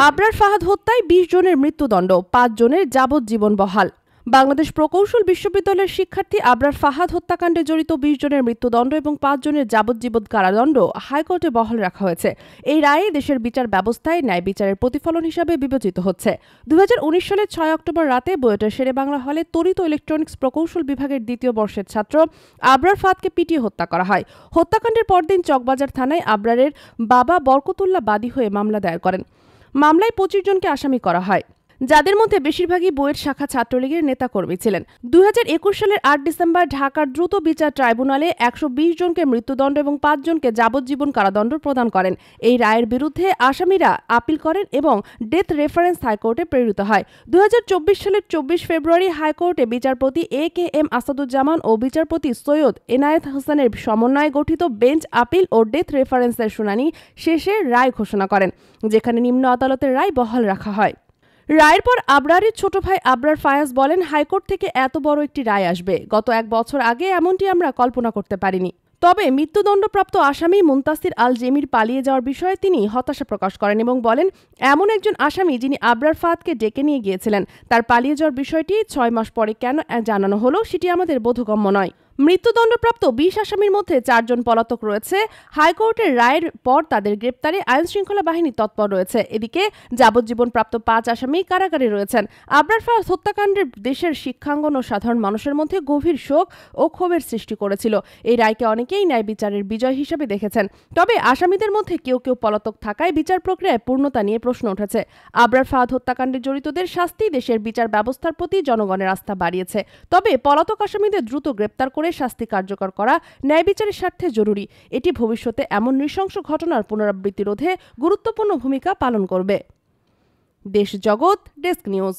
আবরার ফাহাদ হত্যায় ২০ জনের মৃত্যুদণ্ড, ৫ জনের যাবজ্জীবন বহাল। বাংলাদেশ প্রকৌশল বিশ্ববিদ্যালয়ের শিক্ষার্থী আবরার ফাহাদ হত্যাকাণ্ডে জড়িত ২০ জনের মৃত্যুদণ্ড এবং ৫ জনের যাবজ্জীবন কারাদণ্ড হাইকোর্টে বহাল রাখা হয়েছে। এই রায়ে দেশের বিচার ব্যবস্থায় ন্যায় বিচারের প্রতিফলন হিসাবে বিবেচিত হচ্ছে। ২০১৯ সালের ৬ অক্টোবর রাতে বুয়েটের শেরেবাংলা হলে তড়িৎ ও ইলেকট্রনিক্স প্রকৌশল বিভাগের দ্বিতীয় বর্ষের ছাত্র আবরার ফাহাদকে পিটিয়ে হত্যা করা হয়। হত্যাকাণ্ডের পরদিন চকবাজার থানায় আবরারের বাবা বরকতুল্লাহ বাদী হয়ে মামলা দায়ের করেন। মামলায় ২৫ জনকে আসামি করা হয়, যাদের মধ্যে বেশিরভাগই বুয়েট শাখা ছাত্রলীগের নেতাকর্মী ছিলেন। ২০২১ সালের ৮ ডিসেম্বর ঢাকার দ্রুত বিচার ট্রাইব্যুনালে ১২০ জনকে মৃত্যুদণ্ড এবং ৫ জনকে যাবজ্জীবন কারাদণ্ড প্রদান করেন। এই রায়ের বিরুদ্ধে আসামিরা আপিল করেন এবং ডেথ রেফারেন্স হাইকোর্টে প্রেরিত হয়। ২০২৪ সালের ২৪ ফেব্রুয়ারি হাইকোর্টে বিচারপতি এ.কে.এম. আসাদুজ্জামান ও বিচারপতি সৈয়দ এনায়েত হোসেনের সমন্বয়ে গঠিত বেঞ্চ আপিল ও ডেথ রেফারেন্সের শুনানি শেষে রায় ঘোষণা করেন, যেখানে নিম্ন আদালতের রায় বহাল রাখা হয়। রায়ের পর আবরারের ছোট ভাই আবরার ফায়াজ বলেন, হাইকোর্ট থেকে এত বড় একটি রায় আসবে গত ১ বছর আগে এমনটি আমরা কল্পনা করতে পারিনি। তবে মৃত্যুদণ্ডপ্রাপ্ত আসামি মুনতাসির আল জেমির পালিয়ে যাওয়ার বিষয়ে তিনি হতাশা প্রকাশ করেন এবং বলেন, এমন একজন আসামি যিনি আবরার ফাহাদকে ডেকে নিয়ে গিয়েছিলেন, তার পালিয়ে যাওয়ার বিষয়টি ৬ মাস পরে কেন জানানো হলো সেটি আমাদের বোধগম্য নয়। মৃত্যুদণ্ডপ্রাপ্ত ২০ আসামির মধ্যে ৪ জন পলাতক রয়েছে। হাইকোর্টের রায়ের পর তাদের গ্রেপ্তারে আইনশৃঙ্খলা বাহিনী তৎপর রয়েছে। এদিকে যাবজ্জীবনপ্রাপ্ত ৫ আসামি কারাগারে রয়েছেন। আবরার ফাহাদ হত্যাকাণ্ডের দেশের শিক্ষাঙ্গন ও সাধারণ মানুষের মধ্যে গভীর শোক ও ক্ষোভের সৃষ্টি করেছিল। এই রায়কে অনেকেই ন্যায় বিচারের বিজয় হিসেবে দেখেছেন। তবে আসামিদের মধ্যে কেউ কেউ পলাতক থাকায় বিচার প্রক্রিয়ায় পূর্ণতা নিয়ে প্রশ্ন উঠেছে। আবরার ফাহাদ হত্যাকাণ্ডে জড়িতদের শাস্তি দেশের বিচার ব্যবস্থার প্রতি জনগণের আস্থা বাড়িয়েছে। তবে পলাতক আসামিদের দ্রুত গ্রেপ্তার করে শাস্তি কার্যকর করা ন্যায় বিচারের স্বার্থে জরুরি। এটি ভবিষ্যতে এমন নৃশংস ঘটনার পুনরাবৃত্তি রোধে গুরুত্বপূর্ণ ভূমিকা পালন করবে। দেশ জগৎ ডেস্ক নিউজ।